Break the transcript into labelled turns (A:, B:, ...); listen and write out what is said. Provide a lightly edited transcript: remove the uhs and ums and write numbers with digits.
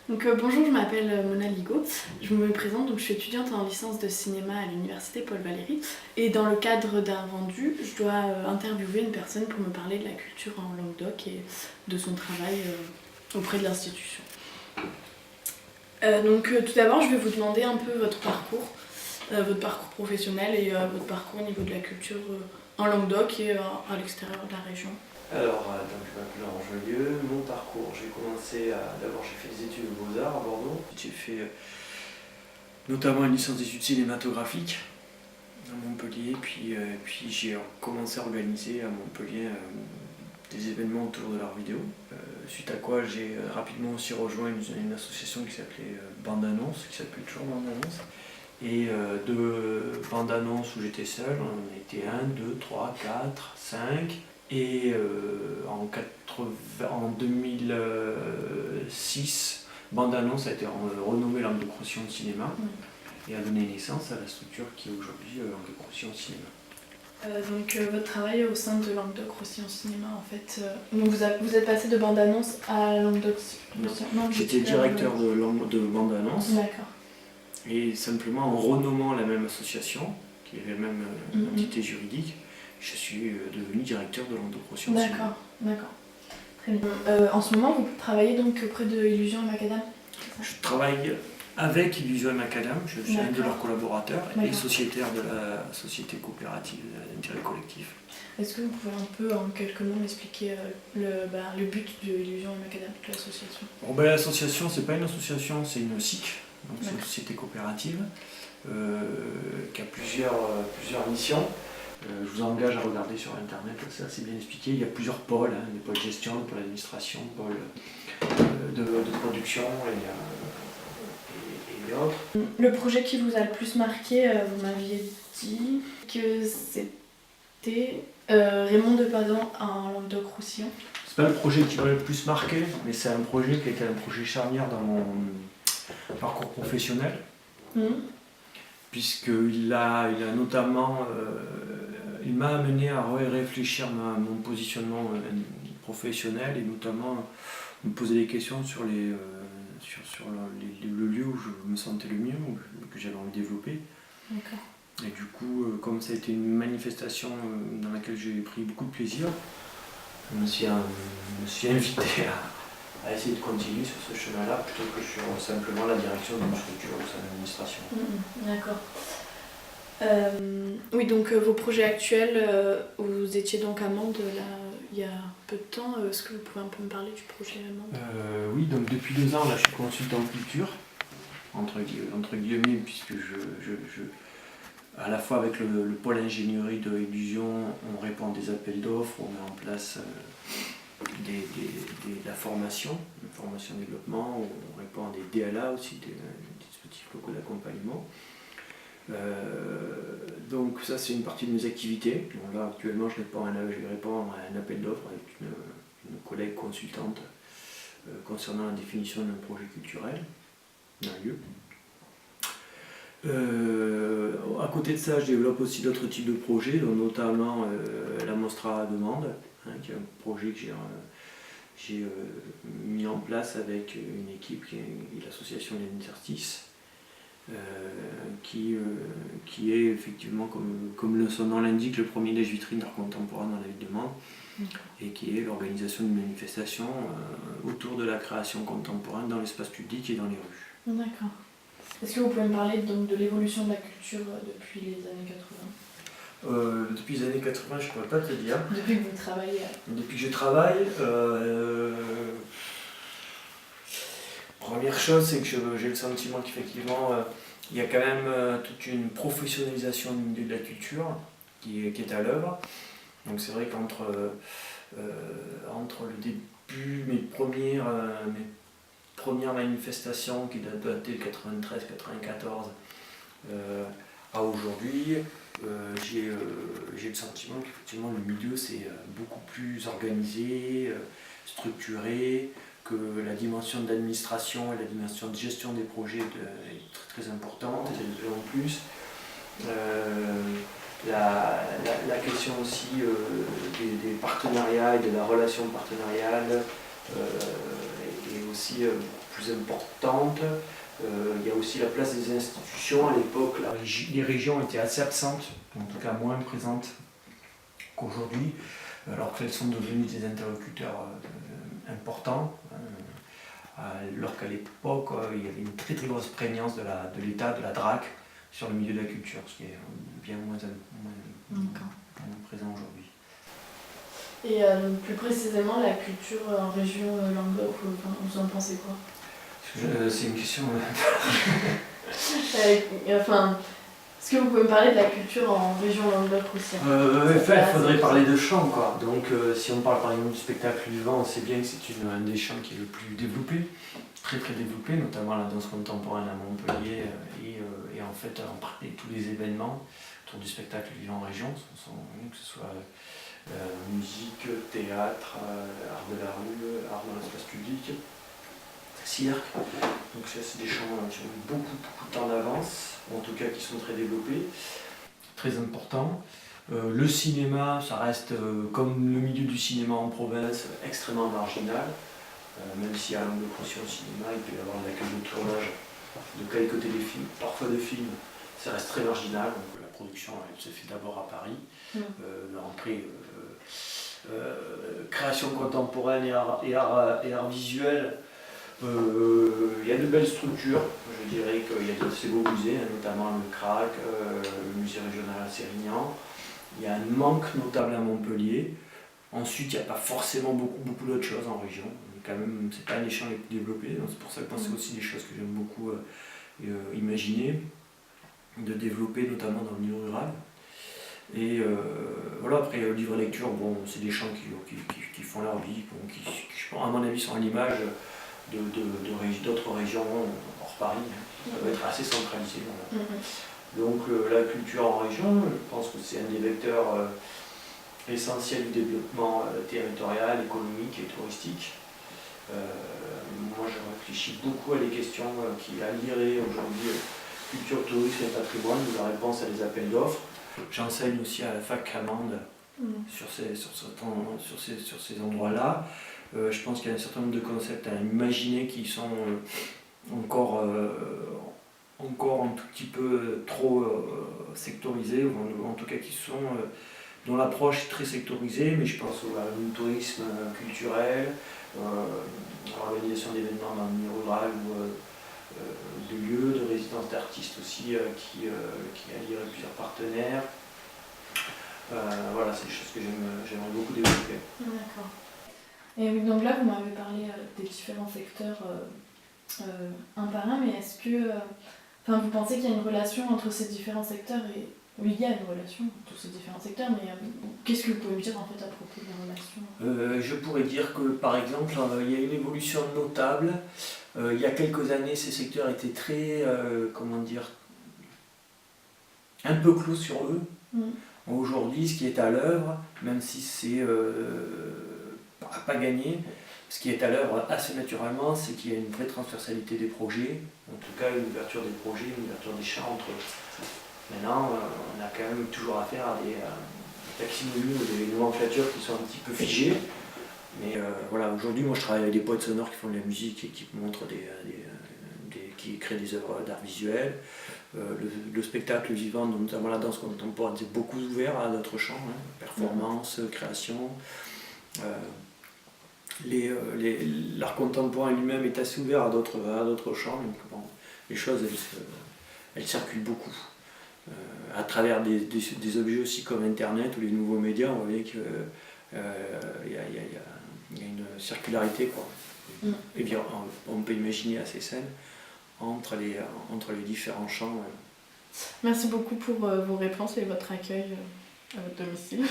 A: Bonjour, je m'appelle Mona Ligo. Je me présente, je suis étudiante en licence de cinéma à l'université Paul Valéry. Et dans le cadre d'un rendu, je dois interviewer une personne pour me parler de la culture en Languedoc et de son travail auprès de l'institution. Tout d'abord, je vais vous demander un peu votre parcours professionnel et votre parcours au niveau de la culture en Languedoc et à l'extérieur de la région.
B: Alors, je m'appelle Laurent Joyeux. Mon parcours, d'abord j'ai fait des études de Beaux-Arts à Bordeaux. J'ai fait notamment une licence d'études cinématographiques à Montpellier, puis j'ai commencé à organiser à Montpellier des événements autour de l'art vidéo. Suite à quoi j'ai rapidement aussi rejoint une association qui s'appelait Bande Annonce, qui s'appelle toujours Bande Annonce. Et de Bande Annonce où j'étais seul, on était 1, 2, 3, 4, 5. Et en 2006, Bande Annonce a été renommée Languedoc-Roussillon Cinéma et a donné naissance à la structure qui est aujourd'hui Languedoc-Roussillon Cinéma.
A: Votre travail au sein de Languedoc-Roussillon Cinéma, en fait, vous êtes passé de Bande Annonce à Languedoc-Roussillon.
B: Non, j'étais directeur de Bande Annonce.
A: D'accord.
B: Et simplement en renommant la même association, qui avait la même entité juridique, je suis devenu directeur de Languedoc-Roussillon Cinéma.
A: D'accord. Très bien. En ce moment, vous travaillez donc auprès de Illusion et Macadam ?
B: Je travaille avec Illusion et Macadam, je suis un de leurs collaborateurs et sociétaire de la société coopérative d'intérêt collectif.
A: Est-ce que vous pouvez un peu, en quelques mots, m'expliquer le but de Illusion et Macadam, de l'association ?
B: L'association, c'est pas une association, c'est une SIC, donc c'est une société coopérative qui a plusieurs missions. Je vous engage à regarder sur internet, c'est assez bien expliqué. Il y a plusieurs pôles, des pôles gestion, des pôles administration, des pôles de production et autres.
A: Le projet qui vous a le plus marqué, vous m'aviez dit que c'était Raymond Depadon en Languedoc-Roussillon.
B: C'est pas le projet qui m'a le plus marqué, mais c'est un projet qui a été un projet charnière dans mon parcours professionnel. Puisqu'il a notamment, il m'a amené à réfléchir à mon positionnement professionnel et notamment me poser des questions sur le lieu où je me sentais le mieux, que j'avais envie de développer.
A: D'accord.
B: Et du coup, comme ça a été une manifestation dans laquelle j'ai pris beaucoup de plaisir, je me suis invité à essayer de continuer sur ce chemin-là plutôt que sur simplement la direction d'une structure ou de l'administration.
A: D'accord. Vos projets actuels, vous étiez donc à Mende il y a peu de temps. Est-ce que vous pouvez un peu me parler du projet à Mende ?
B: Oui, donc depuis 2 ans, là, je suis consultant culture, entre guillemets, puisque à la fois avec le pôle ingénierie de Illusion, on répond à des appels d'offres, on met en place la formation développement, on répond à des DLA aussi, des dispositifs locaux d'accompagnement. Donc ça c'est une partie de mes activités. Donc là actuellement je réponds à un appel d'offres avec une collègue consultante concernant la définition d'un projet culturel d'un lieu. À côté de ça, je développe aussi d'autres types de projets, dont notamment la Mostra de Mende, qui est un projet que j'ai mis en place avec une équipe qui est l'association des Interstices, qui est effectivement, comme son nom l'indique, le premier lèche vitrine d'art contemporain dans la ville de Mende, et qui est l'organisation d'une manifestation autour de la création contemporaine dans l'espace public et dans les rues.
A: D'accord. Est-ce que vous pouvez me parler donc de l'évolution de la culture depuis les années 80 ?
B: Depuis les années 80, je ne pourrais pas te le dire.
A: Depuis que vous travaillez
B: Depuis que je travaille, première chose, c'est que j'ai le sentiment qu'effectivement, il y a quand même toute une professionnalisation du milieu de la culture qui est à l'œuvre. Donc c'est vrai qu'entre le début, mes premières manifestations qui datent de 93-94 à aujourd'hui, j'ai le sentiment qu'effectivement le milieu c'est beaucoup plus organisé, structuré, que la dimension d'administration et la dimension de gestion des projets est très très importante, et de plus en plus. La question aussi des partenariats et de la relation partenariale est aussi plus importante. Il y a aussi la place des institutions. À l'époque, les régions étaient assez absentes, en tout cas moins présentes qu'aujourd'hui, alors qu'elles sont devenues des interlocuteurs importants. Alors qu'à l'époque, il y avait une très grosse prégnance de l'État, de la DRAC, sur le milieu de la culture, ce qui est bien moins présent aujourd'hui.
A: Et plus précisément, la culture en région Languedoc, vous en pensez quoi?
B: C'est une question...
A: Est-ce que vous pouvez me parler de la culture en région Languedoc aussi?
B: Il faudrait parler de chant, quoi. Donc si on parle par exemple du spectacle vivant, on sait bien que c'est un des chants qui est le plus développé, très développé, notamment la danse contemporaine à Montpellier et en fait tous les événements autour du spectacle vivant en région, que ce soit musique, théâtre, art de la rue, art dans l'espace public, cirque. Donc c'est des chants qui ont beaucoup de temps d'avance, ou en tout cas qui sont très développés, très importants. Le cinéma, ça reste comme le milieu du cinéma en province, extrêmement marginal. Même si à Languedoc aussi au cinéma, il peut y avoir de l'accueil de tournage de quelques téléfilms, parfois de films, ça reste très marginal. Donc la production elle se fait d'abord à Paris. Après, création contemporaine et art visuel, il y a de belles structures. Je dirais qu'il y a de assez beaux musées, notamment le CRAC, le musée régional à Sérignan. Il y a un manque notable à Montpellier. Ensuite, il n'y a pas forcément beaucoup d'autres choses en région. Quand même, c'est pas les champs les plus développés. C'est pour ça que c'est aussi des choses que j'aime beaucoup imaginer, de développer notamment dans le milieu rural. Et voilà, après le livre lecture, bon, c'est des champs qui font leur vie, qui, à mon avis, sont à l'image d'autres régions hors Paris, qui peuvent être assez centralisées. Voilà. Donc la culture en région, je pense que c'est un des vecteurs essentiels du développement territorial, économique et touristique. Moi je réfléchis beaucoup à des questions qui allieraient aujourd'hui culture, tourisme et patrimoine, la réponse à des appels d'offres. J'enseigne aussi à la fac Camande sur ces endroits-là. Je pense qu'il y a un certain nombre de concepts à imaginer qui sont encore un tout petit peu trop sectorisés, ou en tout cas dont l'approche est très sectorisée, mais je pense au tourisme culturel, à l'organisation d'événements dans le milieu rural ou de lieux, de résidence d'artistes aussi qui allient plusieurs partenaires. Voilà, c'est des choses que j'aimerais beaucoup développer.
A: D'accord. Et oui, donc là, vous m'avez parlé des différents secteurs un par un, mais est-ce que vous pensez qu'il y a une relation entre ces différents secteurs et... Oui, il y a une relation entre ces différents secteurs, mais qu'est-ce que vous pouvez me dire en fait à propos des relations?
B: Je pourrais dire que par exemple, il y a une évolution notable. Il y a quelques années, ces secteurs étaient très, un peu clos sur eux. Aujourd'hui, ce qui est à l'œuvre, même si c'est pas gagné, ce qui est à l'œuvre assez naturellement, c'est qu'il y a une vraie transversalité des projets, en tout cas une ouverture des projets, une ouverture des champs entre eux. Maintenant, on a quand même toujours affaire à des taxinomies ou des nomenclatures qui sont un petit peu figées. Mais voilà, aujourd'hui, moi je travaille avec des poètes sonores qui font de la musique et qui montrent qui créent des œuvres d'art visuel. Le spectacle vivant, notamment la danse contemporaine, c'est beaucoup ouvert à d'autres champs, performance, création. L'art contemporain lui-même est assez ouvert à d'autres champs. Donc, bon, les choses, elles circulent beaucoup. À travers des objets aussi comme Internet ou les nouveaux médias, on voit bien qu'il y a une circularité, quoi. Et bien, on peut imaginer assez saine entre les différents champs.
A: Merci beaucoup pour vos réponses et votre accueil à votre domicile.